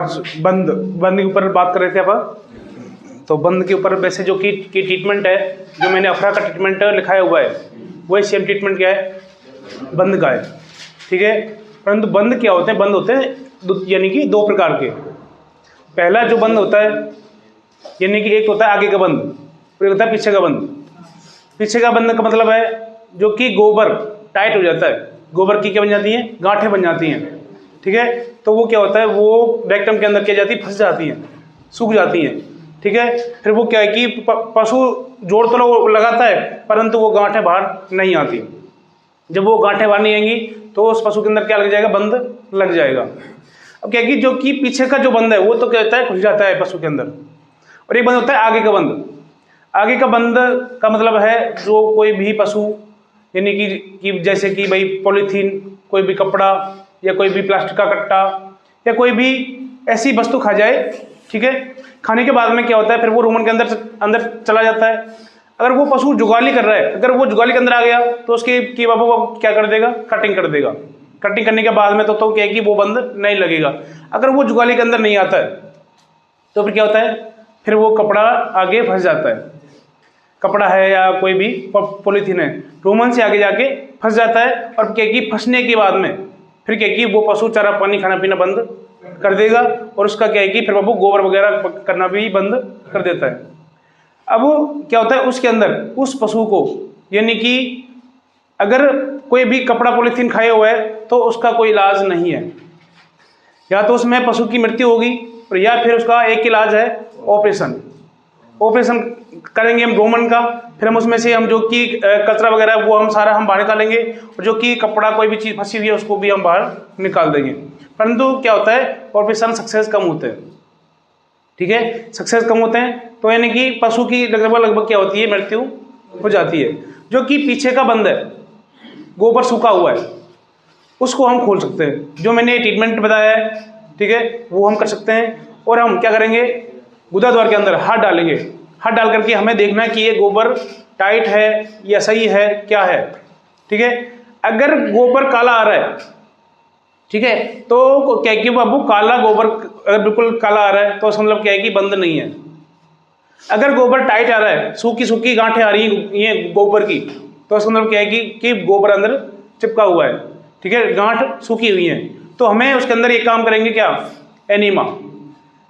बंद बंद के ऊपर बात कर रहे थे आप। तो बंद के ऊपर वैसे जो की ट्रीटमेंट है, जो मैंने अफरा का ट्रीटमेंट लिखाया हुआ है वही सेम ट्रीटमेंट क्या है, बंद का है। ठीक है, परंतु बंद क्या होते हैं, बंद होते हैं यानी कि दो प्रकार के। पहला जो बंद होता है यानी कि एक होता है आगे का बंद और एक होता है पीछे का बंद। पीछे का बंद का मतलब है जो कि गोबर टाइट हो जाता है, गोबर की क्या बन जाती है, गांठें बन जाती हैं। ठीक है, तो वो क्या होता है, वो रेक्टम के अंदर क्या जाती है, फंस जाती हैं, सूख जाती हैं। ठीक है, फिर वो क्या है कि पशु जोड़ तो लगाता है परंतु वो गांठें बाहर नहीं आती। जब वो गांठें बाहर नहीं आएंगी तो उस पशु के अंदर क्या लग जाएगा, बंद लग जाएगा। अब क्या है कि जो कि पीछे का जो बंद है वो तो क्या होता है, खुल जाता है पशु के अंदर, और एक बंद होता है आगे का बंद। आगे का बंद का मतलब है जो कोई भी पशु यानी कि जैसे कि भाई पॉलीथीन, कोई भी कपड़ा या कोई भी प्लास्टिक का कट्टा या कोई भी ऐसी वस्तु खा जाए। ठीक है, खाने के बाद में क्या होता है, फिर वो रूमन के अंदर चला जाता है। अगर वो पशु जुगाली कर रहा है, अगर वो जुगाली के अंदर आ गया तो उसके की बाबू वो क्या कर देगा, कटिंग कर देगा। कटिंग करने के बाद में तो क्या है कि वो बंद नहीं लगेगा। अगर वो जुगाली के अंदर नहीं आता है तो फिर क्या होता है, फिर वो कपड़ा आगे फंस जाता है। कपड़ा है या कोई भी पॉलीथीन है, रोमन से आगे जाके फंस जाता है, और क्या कि फंसने के बाद में फिर क्या कि वो पशु चारा पानी खाना पीना बंद कर देगा, और उसका क्या है कि फिर बाबू गोबर वगैरह करना भी बंद कर देता है। अब क्या होता है उसके अंदर उस पशु को यानी कि अगर कोई भी कपड़ा पॉलीथीन खाए हुआ है तो उसका कोई इलाज नहीं है, या तो उसमें पशु की मृत्यु होगी और या फिर उसका एक इलाज है ऑपरेशन। ऑपरेशन करेंगे हम रोमन का, फिर हम उसमें से हम जो कि कचरा वगैरह वो हम सारा हम बाहर निकालेंगे, और जो कि कपड़ा कोई भी चीज़ फंसी हुई है उसको भी हम बाहर निकाल देंगे। परंतु क्या होता है, ऑपरेशन सक्सेस कम होते हैं। ठीक है, सक्सेस कम होते हैं तो यानी कि पशु की लगभग क्या होती है, मृत्यु हो जाती है। जो कि पीछे का बंद है, गोबर सूखा हुआ है, उसको हम खोल सकते हैं। जो मैंने ट्रीटमेंट बताया है, ठीक है, वो हम कर सकते हैं। और हम क्या करेंगे, गुदा द्वार के अंदर हाथ डालेंगे। हाथ डाल करके हमें देखना है कि ये गोबर टाइट है या सही है, क्या है। ठीक है, अगर गोबर काला आ रहा है, ठीक है, तो क्या है कि बाबू काला गोबर अगर बिल्कुल काला आ रहा है तो उसका मतलब क्या है कि बंद नहीं है। अगर गोबर टाइट आ रहा है, सूखी सूखी गांठें आ रही हैं गोबर की, तो उसका मतलब क्या है कि गोबर अंदर चिपका हुआ है। ठीक है, गांठ सूखी हुई है, तो हमें उसके अंदर एक काम करेंगे क्या,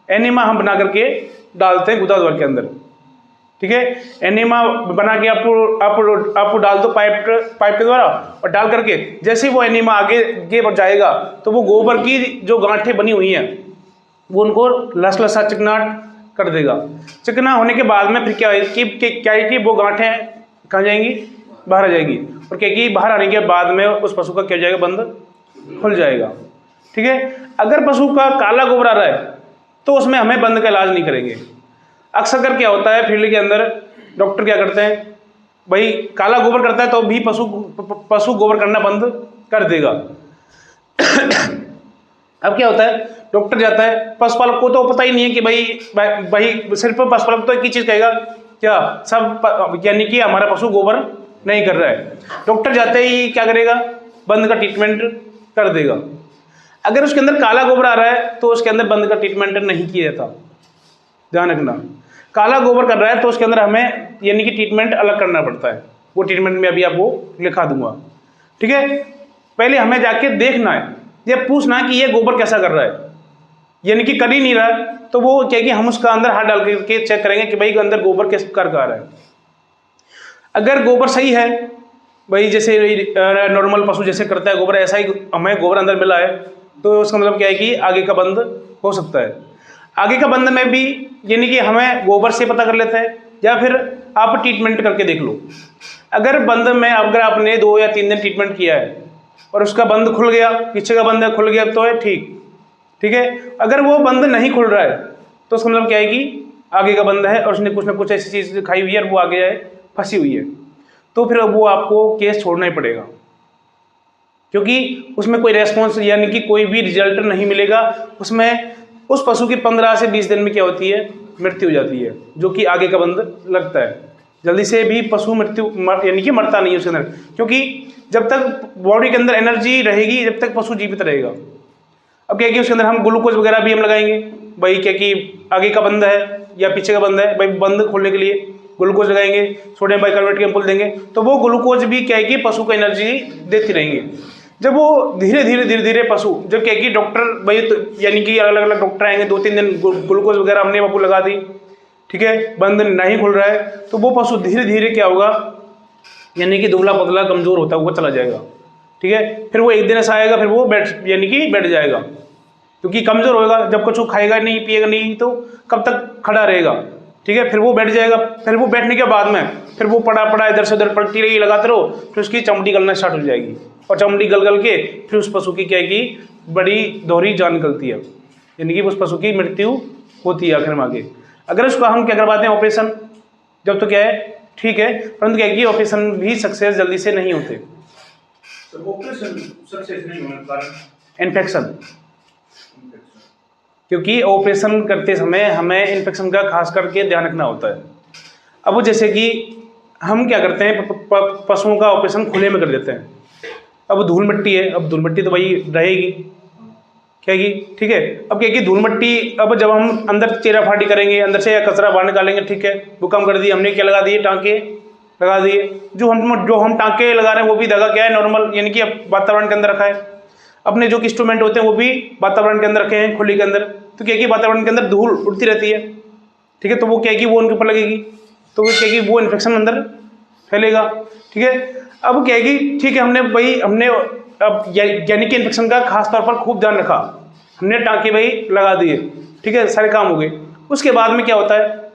एनीमा हम बना करके डालते हैं गुदा द्वार के अंदर। ठीक है, एनीमा बना के आपको डाल दो पाइप के द्वारा, और डाल करके जैसे ही वो एनीमा आगे बढ़ जाएगा तो वो गोबर की जो गांठें बनी हुई हैं वो उनको लसा चिकनाट कर देगा। चिकना होने के बाद में फिर क्या है कि वो गांठें कहाँ जाएंगी, बाहर आ जाएगी, और क्या कि बाहर आने के बाद में उस पशु का क्या हो जाएगा, बंद खुल जाएगा। ठीक है, अगर पशु का काला गोबर आ रहा है तो उसमें हमें बंद का इलाज नहीं करेंगे। अक्सर कर क्या होता है, फील्ड के अंदर डॉक्टर क्या करते हैं, भाई काला गोबर करता है तो भी पशु गोबर करना बंद कर देगा। अब क्या होता है, डॉक्टर जाता है, पशुपालक को तो पता ही नहीं है कि भाई सिर्फ पशुपालक तो एक ही चीज़ कहेगा क्या, सब यानी कि हमारा पशु गोबर नहीं कर रहा है। डॉक्टर जाते ही क्या करेगा, बंद का ट्रीटमेंट कर देगा। अगर उसके अंदर काला गोबर आ रहा है तो उसके अंदर बंद का ट्रीटमेंट नहीं किया जाता, ध्यान रखना। काला गोबर कर रहा है तो उसके अंदर हमें यानी कि ट्रीटमेंट अलग करना पड़ता है। वो ट्रीटमेंट में अभी आपको लिखा दूंगा। ठीक है, पहले हमें जाके देखना है, ये पूछना है कि ये गोबर कैसा कर रहा है, यानी कि कर ही नहीं रहा है तो वो क्या कि हम उसका अंदर हाथ डाल के चेक करेंगे कि भाई अंदर गोबर किस प्रकार का आ रहा है। अगर गोबर सही है, भाई जैसे नॉर्मल पशु जैसे करता है गोबर, ऐसा ही हमें गोबर अंदर मिला है, तो उसका मतलब क्या है कि आगे का बंद हो सकता है। आगे का बंद में भी यानी कि हमें गोबर से पता कर लेते हैं, या फिर आप ट्रीटमेंट करके देख लो। अगर बंद में अगर आपने 2 या 3 दिन ट्रीटमेंट किया है और उसका बंद खुल गया, पीछे का बंद खुल गया तो है ठीक है। अगर वो बंद नहीं खुल रहा है तो उसका मतलब क्या है कि आगे का बंद है और उसने कुछ ना कुछ ऐसी चीज़ खाई हुई है और वो आगे जाए फंसी हुई है, तो फिर वो आपको केस छोड़ना ही पड़ेगा, क्योंकि उसमें कोई रेस्पॉन्स यानी कि कोई भी रिजल्ट नहीं मिलेगा। उसमें उस पशु की 15 से 20 दिन में क्या होती है, मृत्यु हो जाती है, जो कि आगे का बंद लगता है। जल्दी से भी पशु मृत्यु यानी कि मरता नहीं है उसके अंदर, क्योंकि जब तक बॉडी के अंदर एनर्जी रहेगी जब तक पशु जीवित रहेगा। अब क्या है कि उसके अंदर हम ग्लूकोज वगैरह भी हम लगाएंगे भाई, क्या कि आगे का बंद है या पीछे का बंद है भाई, बंद खोलने के लिए ग्लूकोज लगाएंगे, सोडियम बाइकार्बोनेट की एम्पुल देंगे, तो वो ग्लूकोज भी क्या है कि पशु को एनर्जी देती रहेंगे। जब वो धीरे धीरे पशु, जब क्या है कि डॉक्टर भाई तो यानी कि अलग अलग डॉक्टर आएंगे, 2-3 दिन ग्लूकोज वगैरह हमने बाबू लगा दी, ठीक है, बंद नहीं खुल रहा है, तो वो पशु धीरे धीरे क्या होगा, यानी कि दुबला पतला कमजोर होता हुआ चला जाएगा, ठीक है। फिर वो एक दिन ऐसा आएगा, फिर वो यानी कि बैठ जाएगा, क्योंकि कमजोर होगा। जब कुछ खाएगा नहीं पिएगा नहीं तो कब तक खड़ा रहेगा, ठीक है। फिर वो बैठ जाएगा, फिर वो बैठने के बाद में फिर वो पड़ा इधर से उधर पलटी रही, लगाते रहो, फिर उसकी चमड़ी गलना स्टार्ट हो जाएगी, और चमड़ी गल के फिर उस पशु की क्या है कि बड़ी दोहरी जान निकलती है, यानी कि उस पशु की मृत्यु होती है आखिर में आगे। अगर उसका हम क्या करवाते हैं ऑपरेशन, जब तो क्या है ठीक है, परंतु क्या है कि ऑपरेशन भी सक्सेस जल्दी से नहीं होते। ऑपरेशन सक्सेस नहीं होने का कारण इन्फेक्शन, क्योंकि ऑपरेशन करते समय हमें इन्फेक्शन का खास करके ध्यान रखना होता है। अब वो जैसे कि हम क्या करते हैं, पशुओं का ऑपरेशन खुले में कर देते हैं। अब धूल मिट्टी है, अब धूल मिट्टी तो भाई रहेगी क्या की, ठीक है। अब क्या कि धूल मिट्टी, अब जब हम अंदर चेरा फाटी करेंगे, अंदर से कचरा बाहर निकालेंगे, ठीक है, वो काम कर दिए हमने, क्या लगा दिए, टाँके लगा दिए। जो हम टाँके लगा रहे हैं वो भी धागा क्या है, नॉर्मल, यानी कि अब वातावरण के अंदर रखा है। अपने जो इंस्ट्रूमेंट होते हैं वो भी वातावरण के अंदर रखे हैं, खुली के अंदर, तो क्या कि वातावरण के अंदर धूल उड़ती रहती है, ठीक है, तो वो क्या कि वो उनके ऊपर लगेगी, तो वो क्या कि वो इन्फेक्शन अंदर फैलेगा, ठीक है। अब क्या है कि ठीक है, हमने अब यानी कि इन्फेक्शन का खास तौर पर खूब ध्यान रखा, हमने टाँके भाई लगा दिए, ठीक है, सारे काम हो गए। उसके बाद में क्या होता है,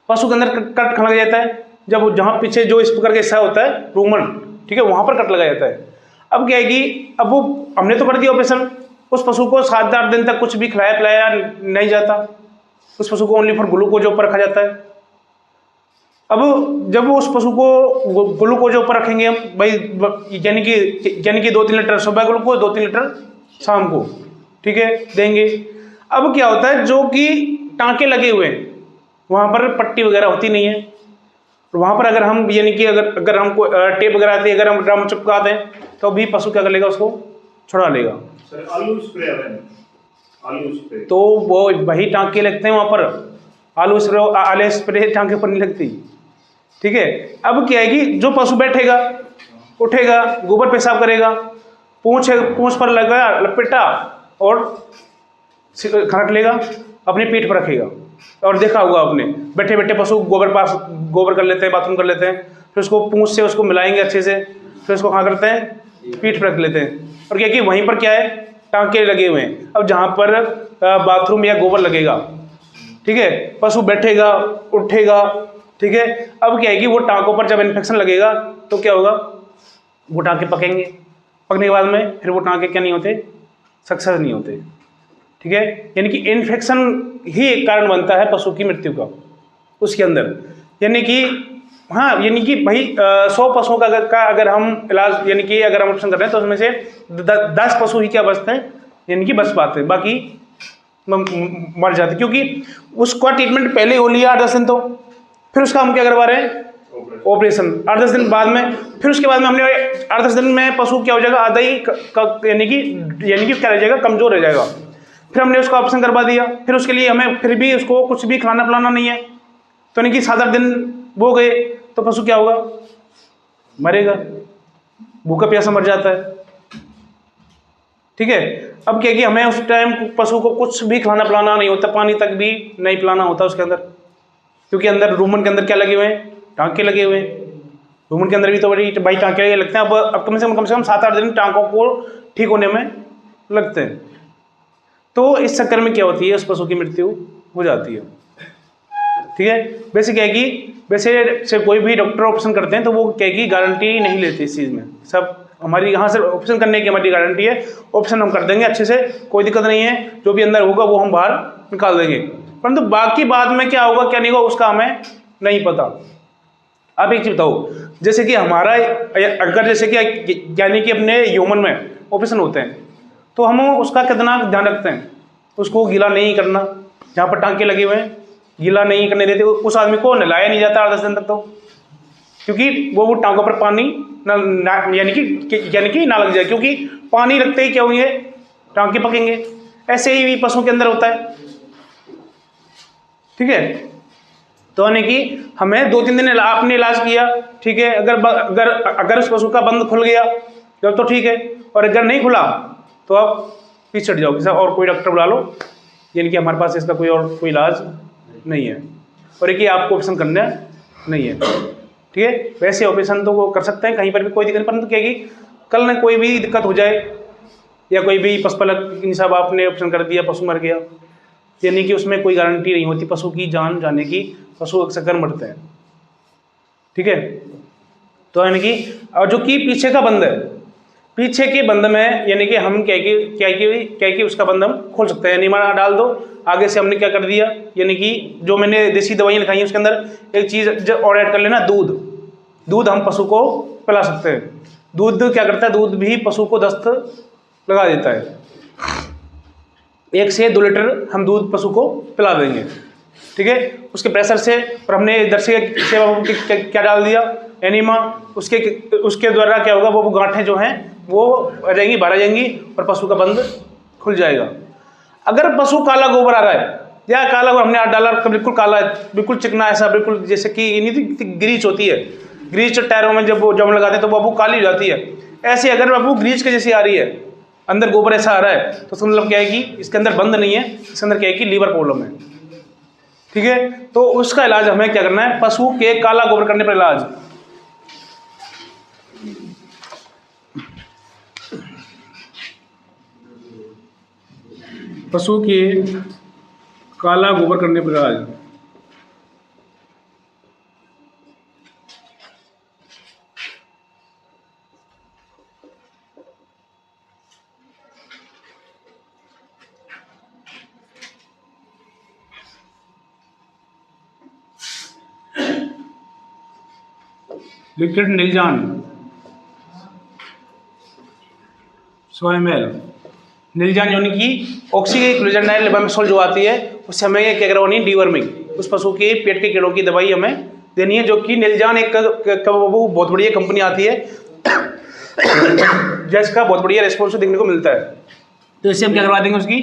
पशु के अंदर कट लग जाता है, जब जहाँ पीछे जो इस प्रकार का हिस्सा होता है रूमन, ठीक है, वहाँ पर कट लगा जाता है। अब क्या है कि अब वो हमने तो कर दिया ऑपरेशन, उस पशु को 7-8 दिन तक कुछ भी खिलाया पिलाया नहीं जाता, उस पशु को ओनली फॉर ग्लूकोज ऊपर रखा जाता है। अब जब उस पशु को ग्लूकोज ऊपर रखेंगे हम भाई, यानी कि 2-3 लीटर सुबह ग्लूकोज, 2-3 लीटर शाम को, ठीक है, देंगे। अब क्या होता है, जो कि टाँके लगे हुए हैं वहाँ पर पट्टी वगैरह होती नहीं है, वहाँ पर अगर हम यानी कि अगर हमको टेप वगैरह आती है, अगर हम ड्रम चिपका दें तो भी पशु क्या कर लेगा, उसको छुड़ा लेगा। सर आलू स्प्रे तो वो वही टाँके लगते हैं वहाँ पर, आलू स्प्रे टाँके पर नहीं लगती, ठीक है। अब क्या है कि जो पशु बैठेगा, उठेगा, गोबर पेशाब करेगा, पूंछ पर लगा लपेटा और खरक लेगा, अपने पीठ पर रखेगा, और देखा होगा आपने बैठे बैठे पशु गोबर कर लेते हैं, बाथरूम कर लेते हैं, फिर उसको पूंछ से उसको मिलाएंगे अच्छे से, फिर उसको कहाँ करते हैं, पीठ पर रख लेते हैं। और क्या कि वहीं पर क्या है, टाँके लगे हुए हैं। अब जहाँ पर बाथरूम या गोबर लगेगा, ठीक है, पशु बैठेगा, उठेगा, ठीक है। अब क्या है कि वो टाँकों पर जब इन्फेक्शन लगेगा तो क्या होगा, वो टाँके पकेंगे, पकने के बाद में फिर वो टाँके क्या नहीं होते, सक्सेस नहीं होते, ठीक है। यानी कि इन्फेक्शन ही एक कारण बनता है पशु की मृत्यु का उसके अंदर। यानी कि हाँ, यानी कि भाई 100 पशुओं का अगर हम इलाज यानी कि अगर हम ऑपरेशन कर रहे हैं तो उसमें से 10 पशु ही क्या बचते हैं, यानी कि बच पाते हैं, बाकी मर जाते, क्योंकि उसका ट्रीटमेंट पहले हो लिया 8-10 दिन, तो फिर उसका हम क्या करवा रहे हैं, ऑपरेशन 8-10 दिन बाद में। फिर उसके बाद में हमने 8-10 दिन में पशु क्या हो जाएगा, आधा ही यानी कि क्या रह जाएगा, कमजोर रह जाएगा। फिर हमने उसका ऑपरेशन करवा दिया, फिर उसके लिए हमें फिर भी उसको कुछ भी खिलाना पिलाना नहीं है, तो यानी कि 7-8 दिन वो गए तो पशु क्या होगा, मरेगा, भूखा प्यासा मर जाता है, ठीक है। अब क्या कि हमें उस टाइम पशु को कुछ भी खिलाना पिलाना नहीं होता, पानी तक भी नहीं पिलाना होता उसके अंदर, क्योंकि अंदर रूमन के अंदर क्या लगे हुए हैं, टाँके लगे हुए हैं। रूमन के अंदर भी तो बड़ी भाई टाँके लगते हैं। अब कम से कम 7-8 दिन टाँकों को ठीक होने में लगते हैं, तो इस चक्कर में क्या होती है, उस पशु की मृत्यु हो जाती है, ठीक है। वैसे क्या है कि वैसे से कोई भी डॉक्टर ऑपरेशन करते हैं तो वो क्या है कि गारंटी नहीं लेते इस चीज़ में, सब हमारी यहाँ से ऑपरेशन करने की हमारी गारंटी है, ऑपरेशन हम कर देंगे अच्छे से, कोई दिक्कत नहीं है, जो भी अंदर होगा वो हम बाहर निकाल देंगे, परंतु बाकी बाद में क्या होगा क्या नहीं होगा उसका हमें नहीं पता। आप एक चीज़ बताओ, जैसे कि हमारा अगर जैसे कि यानी कि अपने ह्यूमन में ऑपरेशन होते हैं तो हम उसका कितना ध्यान रखते हैं, उसको गीला नहीं करना, जहाँ पर टाँके लगे हुए हैं गीला नहीं करने देते, उस आदमी को नहलाया नहीं जाता 8-10 दिन तक, तो क्योंकि वो टाँगों पर पानी यानी कि ना लग जाए, क्योंकि पानी लगते ही क्या होंगे, टांके पकेंगे। ऐसे ही पशु के अंदर होता है, ठीक है। तो यानी कि हमें 2-3 दिन आपने इलाज किया, ठीक है। अगर उस पशु का बंद खुल गया जब तो ठीक है, और अगर नहीं खुला तो आप पीछे हट जाओगे सर, और कोई डॉक्टर बुला लो, यानी कि हमारे पास इसका कोई इलाज नहीं है, और एक आपको ऑपरेशन करना नहीं है, ठीक है। वैसे ऑपरेशन तो वो कर सकते हैं कहीं पर भी, कोई दिक्कत, परंतु क्या कि कल ना कोई भी दिक्कत हो जाए, या कोई भी पशुपालक साहब आपने ऑपरेशन कर दिया, पशु मर गया, यानी कि उसमें कोई गारंटी नहीं होती पशु की जान जाने की, पशु अक्सर मरते हैं, ठीक है। तो यानी कि और जो कि पीछे का बंद है, पीछे के बंद में यानी कि हम क्या कि उसका बंद हम खोल सकते हैं, नीमा डाल दो। आगे से हमने क्या कर दिया, यानी कि जो मैंने देसी दवाइयाँ लिखाई हैं उसके अंदर एक चीज़ और ऐड कर लेना, दूध हम पशु को पिला सकते हैं। दूध क्या करता है, दूध भी पशु को दस्त लगा देता है। 1 से 2 लीटर हम दूध पशु को पिला देंगे, ठीक है। उसके प्रेशर से, और हमने दर्शी सेवा क्या डाल दिया, एनीमा, उसके द्वारा क्या होगा, वो गांठें जो हैं वो आ जाएंगी, बाहर आ जाएंगी, और पशु का बंद खुल जाएगा। अगर पशु काला गोबर आ रहा है, या काला गोबर हमने डाला बिल्कुल काला है, बिल्कुल चिकना, ऐसा बिल्कुल जैसे कि ग्रीच होती है, ग्रीच टायरों में जब जम लगाते हैं तो वो काली हो जाती है, ऐसे अगर वो ग्रीच के जैसी आ रही है, अंदर गोबर ऐसा आ रहा है, तो उसका मतलब क्या है कि इसके अंदर बंद नहीं है, इसके अंदर क्या है कि लीवर प्रॉब्लम है, ठीक है। तो उसका इलाज हमें क्या करना है, पशु के काला गोबर करने पर इलाज, पशु के काला गोबर करने पर इलाज। लिक्विड नीलजान 100 ml, नीलजान यानी कि ऑक्सीक्लोराइड लेबामिसोल जो आती है, उससे हमें क्या करवानी है, डीवर्मिंग, उस पशु के पेट के कीड़ों की दवाई हमें देनी है, जो कि नीलजान एक वो बहुत बढ़िया कंपनी आती है जिसका बहुत बढ़िया रिस्पॉन्स देखने को मिलता है। तो इससे हम क्या करवा देंगे, उसकी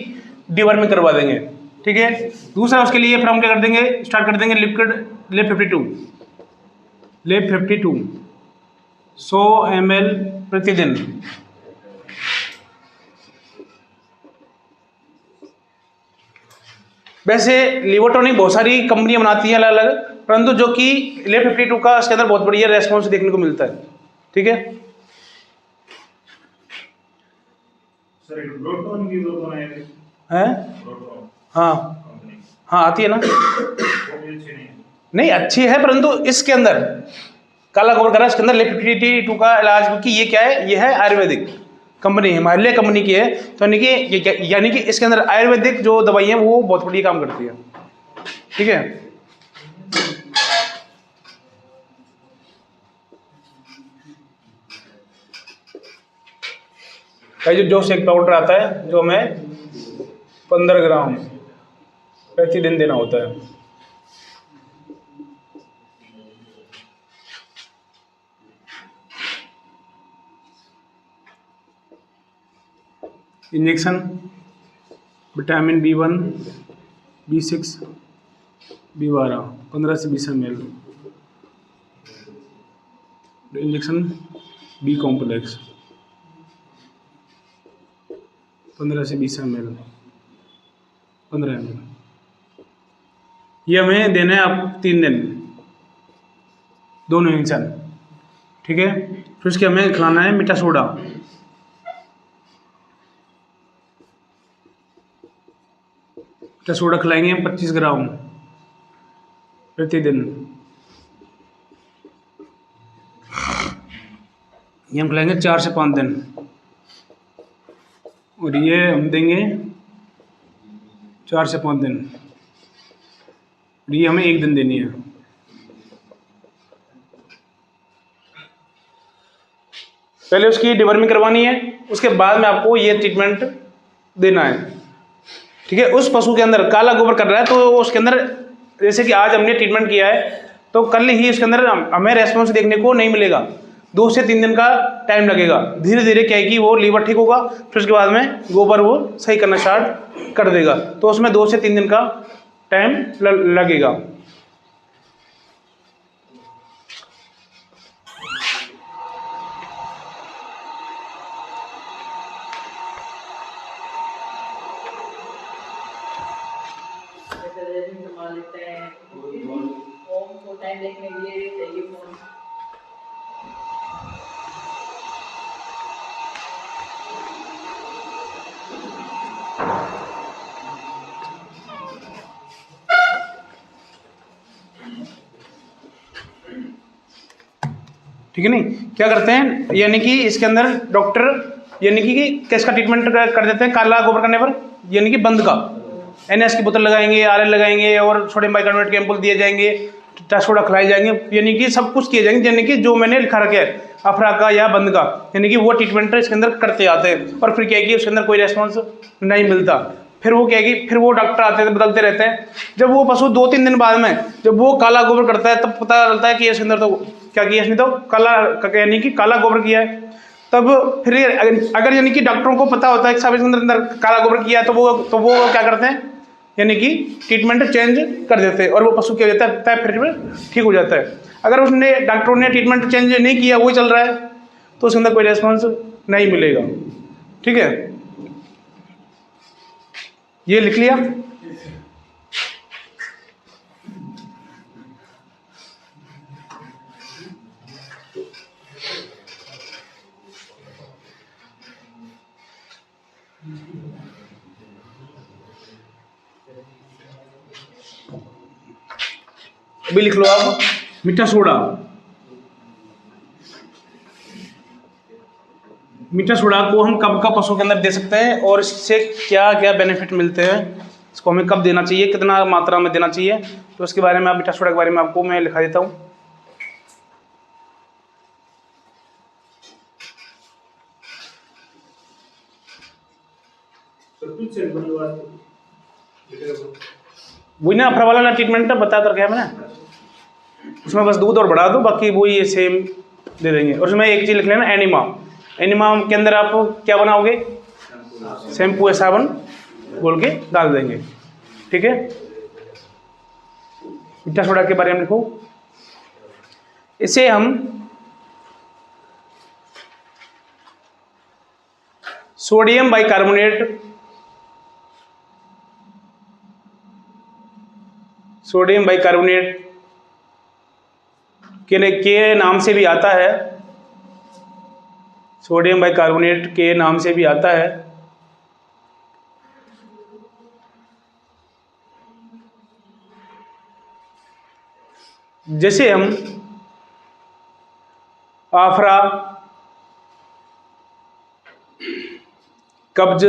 डीवर्मिंग करवा देंगे, ठीक है। दूसरा उसके लिए फिर हम क्या कर देंगे, स्टार्ट कर देंगे लिक्विड लेब 52 100 ml प्रतिदिन। वैसे लिवोटॉनिक बहुत सारी कंपनियां बनाती हैं अलग अलग, परंतु जो कि लेब 52 का इसके अंदर बहुत बढ़िया रेस्पॉन्स देखने को मिलता है, ठीक है। सर एक प्रोटोन की वो बनाए हैं, हाँ हाँ आती है ना, नहीं अच्छी है, परंतु इसके अंदर काला गोबर करा, इसके अंदर लेब 52 का इलाज, क्योंकि ये क्या है, ये है आयुर्वेदिक कंपनी है, हिमालय कंपनी की है, तो यानी कि इसके अंदर आयुर्वेदिक जो दवाई है वो बहुत बढ़िया काम करती है, ठीक है। जो शेक पाउडर आता है, जो हमें 15 ग्राम प्रतिदिन देना होता है। Injection vitamin B1 B6 B12 15 से 20 ml, इंजेक्शन बी कॉम्प्लेक्स 15 से 20 ml 15 ml, ये हमें देना है आप 3 दिन, दोनों इंजेक्शन, ठीक है। फिर उसके हमें खिलाना है मीठा सोडा, सोडा खिलाएंगे हम 25 ग्राम प्रतिदिन, ये हम खिलाएंगे 4 से 5 दिन, और ये हम देंगे 4 से 5 दिन, और ये हमें 1 दिन देनी है। पहले उसकी डिवर्मिंग करवानी है, उसके बाद में आपको ये ट्रीटमेंट देना है, ठीक है। उस पशु के अंदर काला गोबर कर रहा है, तो उसके अंदर जैसे कि आज हमने ट्रीटमेंट किया है, तो कल ही उसके अंदर हमें रेस्पॉन्स देखने को नहीं मिलेगा। 2 से 3 दिन का टाइम लगेगा। धीरे धीरे क्या है कि वो लीवर ठीक होगा, फिर उसके बाद में गोबर वो सही करना स्टार्ट कर देगा। तो उसमें 2 से 3 दिन का टाइम लगेगा। टाइम देखने के लिए चाहिए फोन। ठीक है नहीं, क्या करते हैं यानी कि इसके अंदर डॉक्टर यानी कि किसका ट्रीटमेंट कर देते हैं काला गोबर करने पर, यानी कि बंद का। NS की बोतल लगाएंगे, RL लगाएंगे और सोडियम बाइकार्बोनेट के एम्पुल दिए जाएंगे, टेस्टोडा खिलाए जाएंगे, यानी कि सब कुछ किए जाएंगे, यानी कि जो मैंने लिखा रखा है अफरा का या बंद का, यानी कि वो ट्रीटमेंट इसके अंदर करते आते हैं। और फिर क्या है कि उसके अंदर कोई रेस्पॉन्स नहीं मिलता, फिर वो क्या है कि फिर वो डॉक्टर आते हैं बदलते रहते हैं। जब वो पशु 2-3 दिन बाद में जब वो काला गोबर करता है तब पता चलता है कि इसके अंदर तो क्या किया, इसने तो काला यानी कि काला गोबर किया है। तब फिर अगर यानी कि डॉक्टरों को पता होता है कि साहब इसके अंदर काला गोबर किया है, तो वो क्या करते हैं यानी कि ट्रीटमेंट चेंज कर देते हैं और वो पशु क्या हो जाता है फिर ठीक हो जाता है। अगर उसने डॉक्टरों ने ट्रीटमेंट चेंज नहीं किया, वही चल रहा है, तो उसके अंदर कोई रेस्पॉन्स नहीं मिलेगा। ठीक है, ये लिख लिया। अभी लिख लो आप मीठा सोडा। मीठा सोडा को हम कब कब पशु के अंदर दे सकते हैं और इससे क्या क्या बेनिफिट मिलते हैं, इसको हमें कब देना चाहिए, कितना मात्रा में देना चाहिए, तो उसके बारे में आप मीठा सोडा के बारे में आपको मैं लिखा देता हूँ। वही ना अफरा वाला ट्रीटमेंट बता कर गया मैंने, उसमें बस दूध और बढ़ा दो, बाकी वही सेम दे देंगे। और उसमें एक चीज़ लिख लेना एनिमा। एनिमा के अंदर आप क्या बनाओगे, शैम्पू या साबुन बोल के डाल देंगे। ठीक है, मीठा सोडा के बारे में लिखो। इसे हम सोडियम बाइकार्बोनेट के नाम से भी आता है, सोडियम बाइकार्बोनेट के नाम से भी आता है। जैसे हम आफरा, कब्ज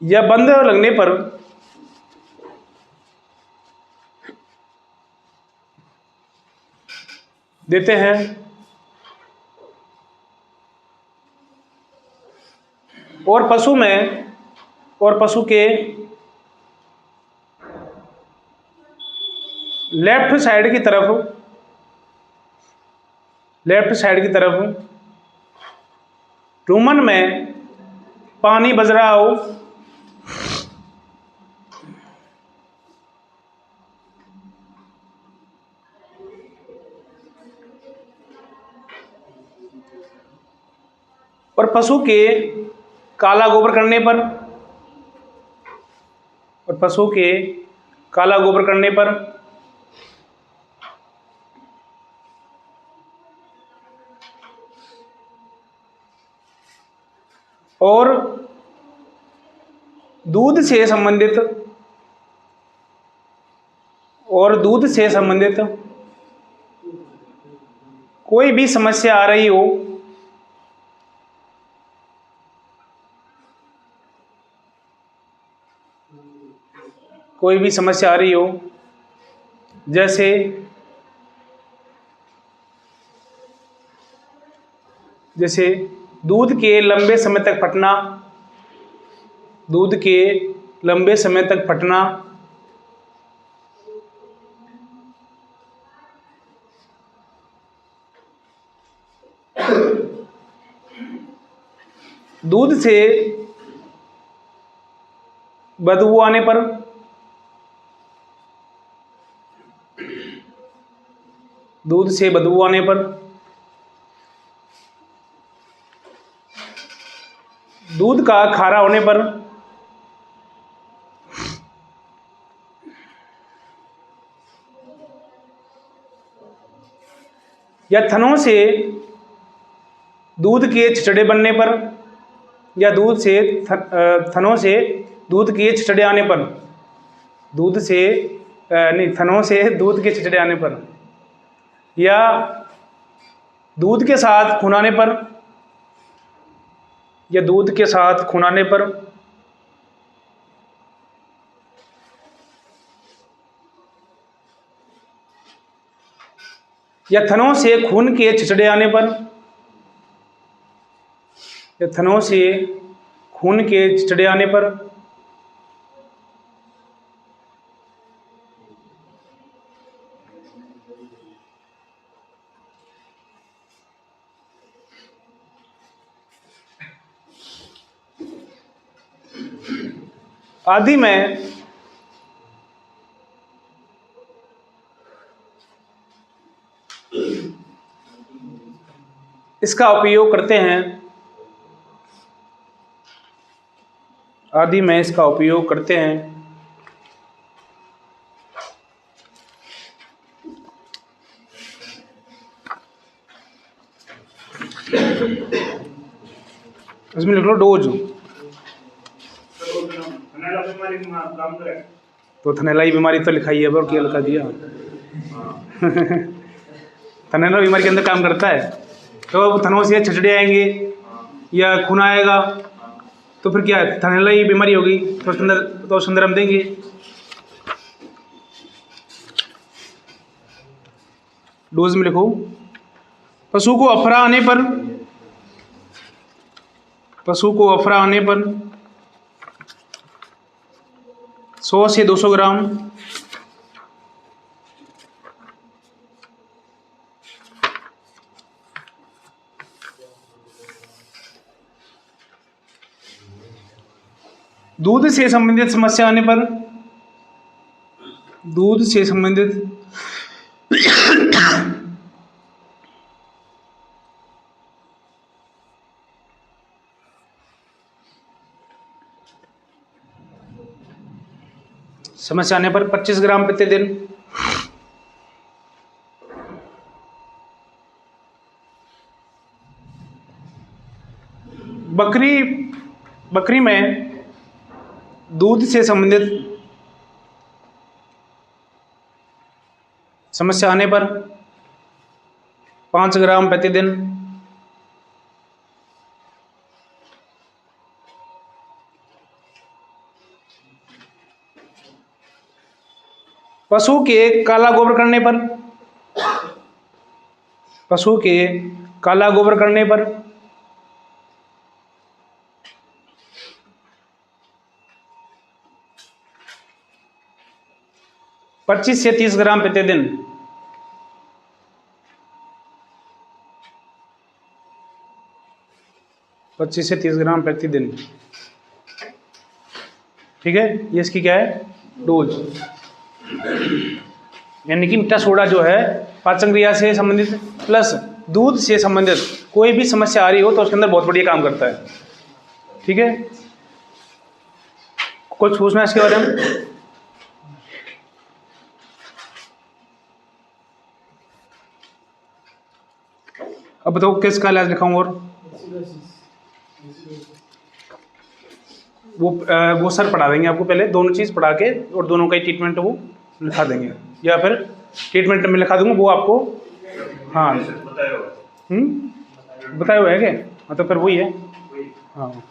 या बंद लगने पर देते हैं, और पशु के लेफ्ट साइड की तरफ रुमन में पानी बज रहा हो, और पशु के काला गोबर करने पर और दूध से संबंधित कोई भी समस्या आ रही हो, जैसे दूध के लंबे समय तक फटना, दूध से बदबू आने पर, दूध से बदबू आने पर, दूध का खारा होने पर, या थनों से दूध के छिचड़े बनने पर, या दूध से थनों से दूध के छिचड़े आने पर, दूध से नहीं, थनों से दूध के छिचड़े आने पर, या दूध के साथ खून आने पर, या दूध के साथ खून आने पर, या थनों से खून के छिचड़े आने पर, या थनों से खून के छिचड़े आने पर, आदि में इसका उपयोग करते हैं, आदि में इसका उपयोग करते हैं। इसमें लिख लो डोज। तो थनैलाई बीमारी तो लिखाई है, और क्या लिखा दिया? थनैला बीमारी के अंदर काम करता है। तो थनों से छिचड़े आएंगे या खून आएगा, तो फिर क्या है? थनैलाई बीमारी होगी। तो उसके अंदर हम देंगे डोज में लिखो, पशु को अफरा आने पर, पशु को अफरा आने पर 100 से 200 ग्राम दूध से संबंधित समस्या आने पर, दूध से संबंधित समस्या आने पर 25 ग्राम प्रति दिन। बकरी में दूध से संबंधित समस्या आने पर 5 ग्राम प्रति दिन। पशु के काला गोबर करने पर, पशु के काला गोबर करने पर 25 से 30 ग्राम प्रति दिन। पच्चीस से 30 ग्राम प्रति दिन। ठीक है, ये इसकी क्या है? डोज। यानी कि मीठा सोडा जो है पाचन क्रिया से संबंधित प्लस दूध से संबंधित कोई भी समस्या आ रही हो तो उसके अंदर बहुत बढ़िया काम करता है। ठीक है, कुछ पूछना है इसके बारे में? अब बताओ किसका इलाज लिखाऊं? और वो सर पढ़ा देंगे आपको, पहले दोनों चीज़ पढ़ा के और दोनों का ही ट्रीटमेंट वो लिखा देंगे, या फिर ट्रीटमेंट में लिखा दूंगा वो आपको। हाँ बताया हुआ है क्या? हाँ तो फिर वही है। हाँ,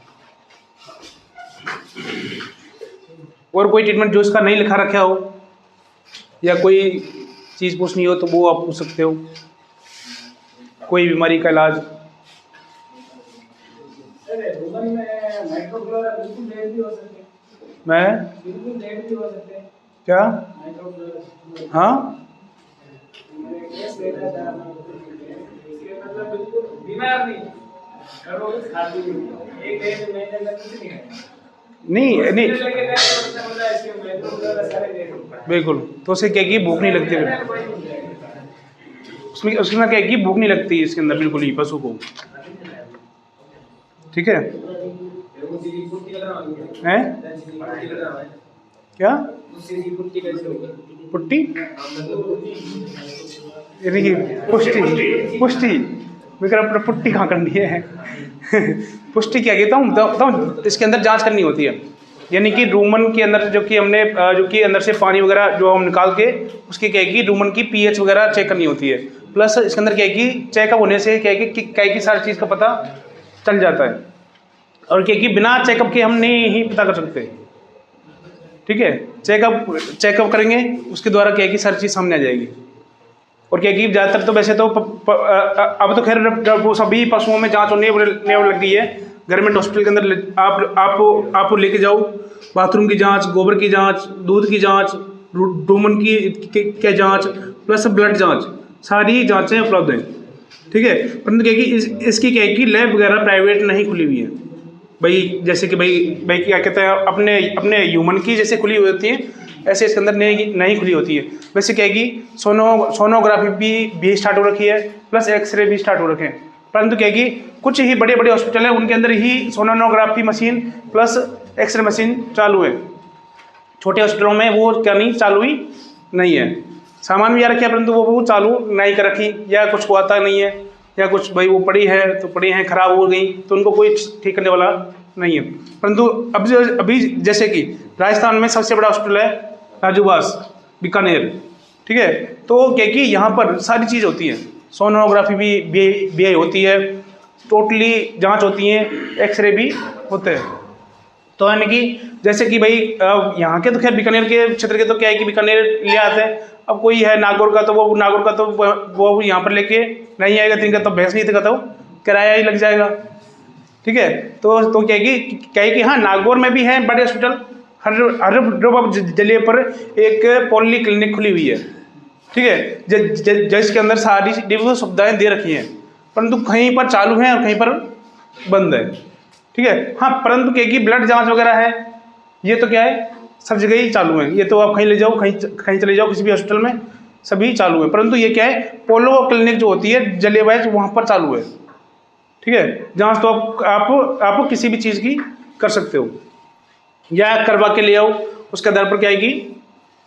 और कोई ट्रीटमेंट जो इसका नहीं लिखा रखा हो या कोई चीज़ पूछनी हो तो वो आप पूछ सकते हो। कोई बीमारी का इलाज। मैं क्या? हाँ मतलब बिल्कुल बीमार नहीं, और वो खाती नहीं, एक डेढ़ महीने तक कुछ नहीं खाया। नहीं नहीं लेके गए तो उसने बोला इसके मैं तो ज़्यादा सारे दे दूँ। बिल्कुल, तो उसे क्या है कि भूख नहीं लगती है, उसमें उसके अंदर क्या है कि भूख नहीं लगती है इसके अंदर बिल्कुल ही पशु को। ठीक है, हैं क्या पुट्टी यानी कि पुष्टि पुष्टि मैं कह रहा पुट्टी कहाँ करनी है पुष्टि क्या कहता हूँ बताऊँ, इसके अंदर जांच करनी होती है, यानी कि रूमन के अंदर जो कि हमने जो कि अंदर से पानी वगैरह जो हम निकाल के उसकी क्या है कि रूमन की पीएच वगैरह चेक करनी होती है। प्लस इसके अंदर क्या है कि चेकअप होने से क्या है कि सारी चीज़ का पता चल जाता है, और क्या है कि बिना चेकअप के हम नहीं ही पता कर सकते। ठीक है, चेकअप करेंगे उसके द्वारा क्या है कि सारी चीज़ सामने आ जाएगी। और क्या है कि ज़्यादातर तो वैसे तो अब तो खैर वो सभी पशुओं में जांच होने लग गई है। गवर्नमेंट हॉस्पिटल के अंदर आप लेके जाओ, बाथरूम की जांच, गोबर की जांच, दूध की जांच, रूमन की जांच प्लस ब्लड जांच, सारी जांचें उपलब्ध हैं। ठीक है, परंतु क्या है कि इसकी क्या है कि लैब वगैरह प्राइवेट नहीं खुली हुई है भाई, जैसे कि भाई क्या कहते हैं अपने ह्यूमन की जैसे खुली हुई होती है, ऐसे इसके अंदर नहीं खुली होती है। वैसे क्या है कि सोनोग्राफी भी स्टार्ट हो रखी है, प्लस एक्सरे भी स्टार्ट हो रखे हैं। परंतु क्या है कि कुछ ही बड़े बड़े हॉस्पिटल हैं उनके अंदर ही sonography machine plus x ray machine चालू है, छोटे हॉस्पिटलों में वो क्या नहीं चालू ही नहीं है। सामान भी आ रखे हैं परंतु वो चालू नहीं कर रखी, या कुछ को आता नहीं है, या कुछ भाई वो पड़ी है तो पड़ी हैं खराब हो गई तो उनको कोई ठीक करने वाला नहीं है। परंतु अभी जैसे कि राजस्थान में सबसे बड़ा हॉस्पिटल है राजूबास बीकानेर। ठीक है, तो क्या कि यहाँ पर सारी चीज़ होती है, सोनोग्राफी भी होती है, टोटली जांच होती है, एक्सरे भी होते हैं। तो यानी कि जैसे कि भाई यहाँ के तो खैर बीकानेर के क्षेत्र के तो क्या है कि बीकानेर ले आते हैं। अब कोई है नागौर का तो वो नागौर का तो वो यहाँ पर लेके नहीं आएगा, तो इनका तो भैंस नहीं का तो किराया ही लग जाएगा। ठीक है, तो क्या है कि हाँ नागौर में भी है बड़े हॉस्पिटल, हर जिले पर एक पॉली क्लिनिक खुली हुई है। ठीक है, जिसके अंदर सारी सुविधाएं दे रखी हैं, परंतु कहीं पर चालू हैं और कहीं पर बंद है। ठीक है, हाँ परंतु क्या कि ब्लड जांच वगैरह है ये तो क्या है सब जगह ही चालू है, ये तो आप कहीं ले जाओ कहीं चले जाओ किसी भी हॉस्पिटल में सभी चालू है। परंतु ये क्या है पोलो क्लिनिक जो होती है जलेवाइज वहाँ पर चालू है। ठीक है, जांच तो आप किसी भी चीज़ की कर सकते हो या करवा के ले आओ, उसके आधार पर क्या है कि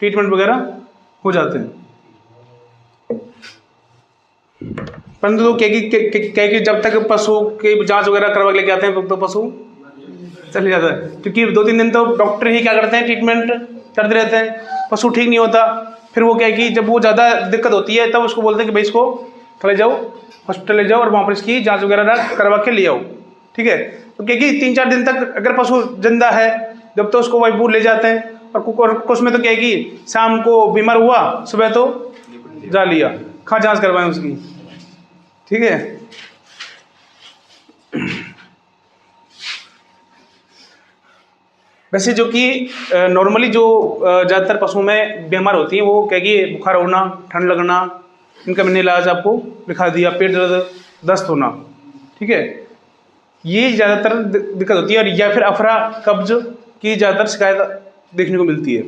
ट्रीटमेंट वगैरह हो जाते हैं। परंतु क्या कि जब तक पशु की जांच वगैरह करवा के लेके आते हैं तब तो पशु चले जाता है, क्योंकि 2-3 दिन तो डॉक्टर ही क्या करते हैं ट्रीटमेंट करते रहते हैं, पशु ठीक नहीं होता। फिर वो क्या है कि जब वो ज़्यादा दिक्कत होती है तब उसको बोलते हैं कि भाई इसको ले जाओ हॉस्पिटल ले जाओ और वहाँ पर इसकी जांच वगैरह करवा के ले आओ। ठीक है, तो क्या कि 3-4 दिन तक अगर पशु जिंदा है जब तो उसको वही ले जाते हैं, और कुछ में तो क्या है कि शाम को बीमार हुआ सुबह तो जा लिया, कहाँ जाँच करवाएं उसकी। ठीक है, वैसे जो कि नॉर्मली जो ज़्यादातर पशुओं में बीमार होती हैं वो क्या कि बुखार होना, ठंड लगना, इनका मैंने इलाज आपको लिखा दिया, पेट दर्द, दस्त होना। ठीक है, ये ज़्यादातर दिक्कत होती है, और या फिर अफरा कब्ज की ज़्यादातर शिकायत देखने को मिलती है।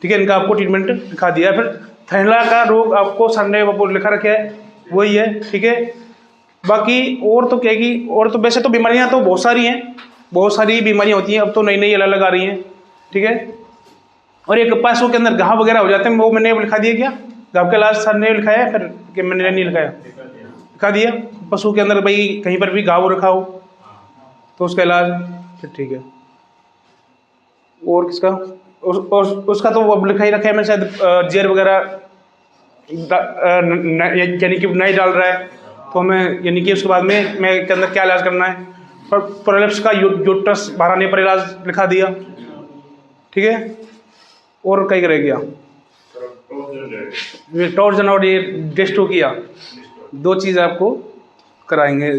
ठीक है, इनका आपको ट्रीटमेंट लिखा दिया। फिर थैला का रोग आपको सर ने लिखा रखा है वही है। ठीक है, बाकी और तो क्या कि और तो वैसे तो बीमारियां तो बहुत सारी हैं, बहुत सारी बीमारियां होती हैं, अब तो नई नई अलग आ रही हैं। ठीक है, और एक पशु के अंदर घाव वगैरह हो जाते हैं, वो मैंने लिखा दिया क्या घाव का इलाज सर ने लिखाया है, फिर कि मैंने नहीं लिखाया, लिखा दिया। पशु के अंदर भाई कहीं पर भी घाव रखा हो तो उसका इलाज फिर ठीक है। और किसका उसका तो अब लिखा ही रखा है, मैं शायद जेर वगैरह यानी कि नहीं डाल रहा है तो हमें यानी कि उसके बाद में मैं के अंदर क्या इलाज करना है, पर प्रोलेप्स का यूट्रस बाहर आने पर इलाज लिखा दिया। ठीक है, और कहीं रह गया ये टॉर्जन और ये डेस्टो किया, 2 चीज़ आपको कराएंगे।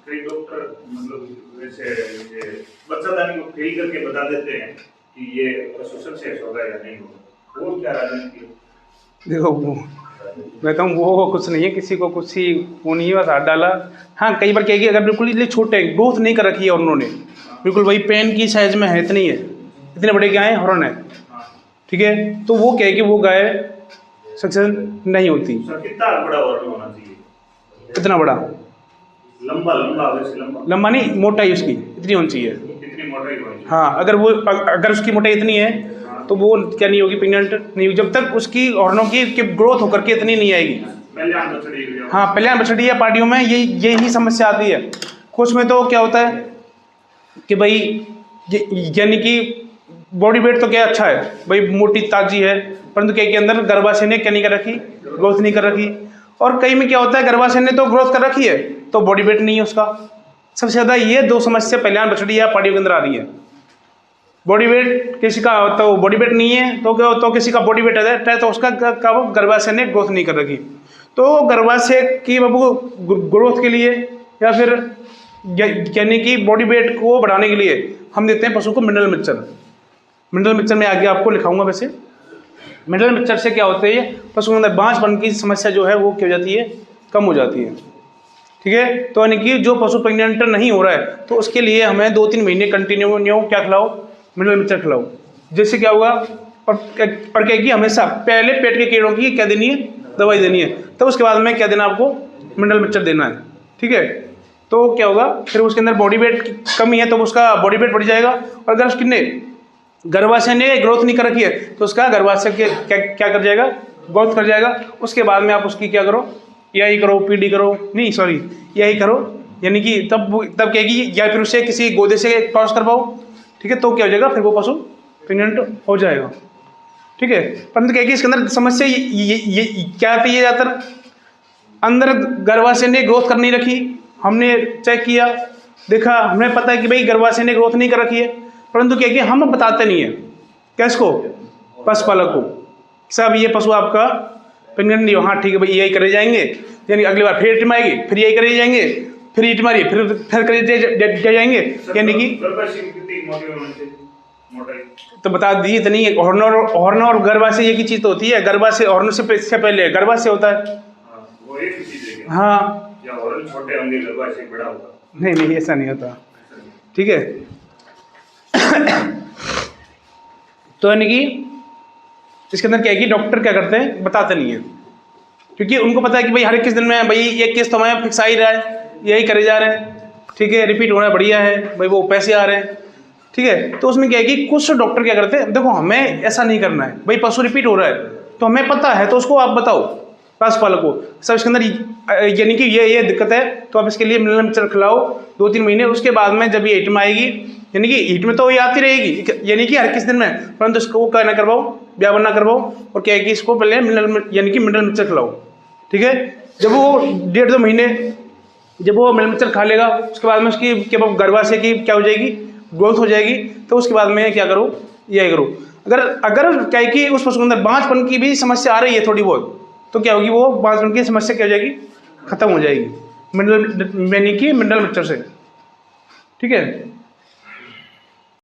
कई डॉक्टर मतलब वैसे बच्चादानी को फेल करके बता देते हैं कि ये पशु सक्सेस होगा या नहीं होगा, वो क्या राजनीति? देखो मैं कहता हूँ वो कुछ नहीं है, किसी को कुछ ही वो नहीं है, बस हाथ डाला। हाँ कई बार क्या है कि अगर बिल्कुल इसलिए छोटे ग्रोथ नहीं कर रखी है और उन्होंने बिल्कुल वही पेन की साइज़ में है, इतनी है, इतने बड़े गाय हॉर्न है, ठीक है, तो वो क्या है कि वो गाय सक्सेस नहीं होती। सर कितना बड़ा हॉर्न होना चाहिए? कितना बड़ा? लंबा लंबा, वैसे लंबा लंबा नहीं, मोटाई उसकी इतनी होनी चाहिए। कितनी मोटाई होनी चाहिए? हाँ अगर उसकी मोटाई इतनी है तो वो क्या नहीं होगी, प्रेग्नेंट नहीं होगी, जब तक उसकी हॉर्नों की ग्रोथ होकर के इतनी नहीं आएगी। पहले बछड़ी। हाँ पहले बछड़ी या पार्टियों में यही समस्या आती है। कुछ में तो क्या होता है कि भाई यानी कि बॉडी वेट तो क्या अच्छा है भाई, मोटी ताजी है, परंतु क्या के अंदर गर्भाशय ने क्या नहीं कर रखी, ग्रोथ नहीं कर रखी। और कई में क्या होता है गर्भाशय ने तो ग्रोथ कर रखी है तो बॉडी वेट नहीं है उसका। सबसे ज़्यादा ये दो समस्या पहले बछड़ी या पार्टियों के अंदर आ रही है। बॉडी वेट किसी का तो बॉडी वेट नहीं है तो किसी का बॉडी वेट है तो उसका गर्भाशय ने ग्रोथ नहीं कर रखी। तो गर्भाशय की बाबू ग्रोथ के लिए या फिर यानी कि बॉडी वेट को बढ़ाने के लिए हम देते हैं पशु को मिनरल मिक्सचर। मिनरल मिक्सचर में आगे आपको लिखाऊंगा। वैसे मिनरल मिक्सचर से क्या होता है, पशु के अंदर बांझपन की समस्या जो है वो क्या हो जाती है, कम हो जाती है, ठीक है। तो यानी कि जो पशु प्रेग्नेंट नहीं हो रहा है तो उसके लिए हमें 2-3 महीने कंटिन्यू क्या खिलाओ, मिनरल मिक्सचर खिलाओ। जिससे क्या होगा, और क्या कि हमेशा पहले पेट के कीड़ों की क्या देनी है, दवाई देनी है, तब उसके बाद में क्या देना आपको, मिनरल मिक्सचर देना है, ठीक है। तो क्या होगा फिर उसके अंदर बॉडी वेट की कमी है तो उसका बॉडी वेट बढ़ जाएगा। और अगर उसकी गर्भाशय ने ग्रोथ नहीं कर रखी है तो उसका गर्भाशय क्या कर जाएगा, ग्रोथ कर जाएगा। उसके बाद में आप उसकी क्या करो, यही करो, पीडी करो, नहीं सॉरी यही करो, यानी कि तब क्या कि या फिर उसे किसी गोदे से क्रॉस करवाओ, ठीक है। तो क्या हो जाएगा फिर वो पशु प्रेग्नेंट हो जाएगा, ठीक है। परंतु क्या कि इसके अंदर समस्या ये क्या आती है, ज़्यादातर अंदर गर्भाशय ने ग्रोथ कर नहीं रखी। हमने चेक किया, देखा, हमें पता है कि भाई गर्भाशय ने ग्रोथ नहीं कर रखी है, परंतु क्या कि हम बताते नहीं है किसको, पशुपालक को, साहब ये पशु आपका प्रेग्नेंट नहीं हो, हाँ ठीक है भाई यही करे जाएंगे, यानी अगली बार फिर ईट मारेगी, फिर यही करे जाएंगे, फिर ईट मारिए, फिर करे जाएंगे, यानी कि तो बता दी इतनी हॉर्न और गर्भाशय एक ही चीज़ तो होती है। गर्भाशय हॉर्न से पहले गर्भाशय होता है, वो एक चीज है। हाँ या हॉर्न छोटे होंगे, गर्भाशय बड़ा होगा। नहीं ऐसा नहीं होता, ठीक है। तो यानी कि इसके अंदर क्या है कि डॉक्टर क्या करते हैं, बताते नहीं है, क्योंकि उनको पता है कि भाई हर 21 दिन में भाई एक केस तो हमें फिक्स आ ही रहा है, यही करे जा रहे हैं, ठीक है, रिपीट हो रहा है, बढ़िया है भाई, वो पैसे आ रहे हैं, ठीक है। तो उसमें क्या है कि कुछ डॉक्टर क्या करते हैं, देखो हमें ऐसा नहीं करना है भाई, पशु रिपीट हो रहा है तो हमें पता है तो उसको आप बताओ पशुपालक को, सब इसके अंदर यानी कि ये दिक्कत है तो आप इसके लिए मिनरल मिक्सचर खिलाओ 2-3 महीने। उसके बाद में जब ये हीट में आएगी, यानी कि हीट में तो ये आती रहेगी, यानी कि हर किस दिन में, परंतु इसको वो क्या ना करवाओ, ब्याह ना करवाओ, और क्या है कि इसको पहले यानी कि मिनरल मिक्सचर खिलाओ, ठीक है। जब वो 1.5-2 महीने जब वो मिनरल मिक्सचर खा लेगा, उसके बाद में उसकी गर्भाशय की क्या हो जाएगी, ग्रोथ हो जाएगी, तो उसके बाद में क्या करो, यही करो। अगर क्या है कि उस पशु के अंदर बांझपन की भी समस्या आ रही है थोड़ी बहुत, तो क्या होगी, वो बांझपन की समस्या क्या हो जाएगी, खत्म हो जाएगी, मिनरल यानी कि मिनरल मिक्सचर से, ठीक है।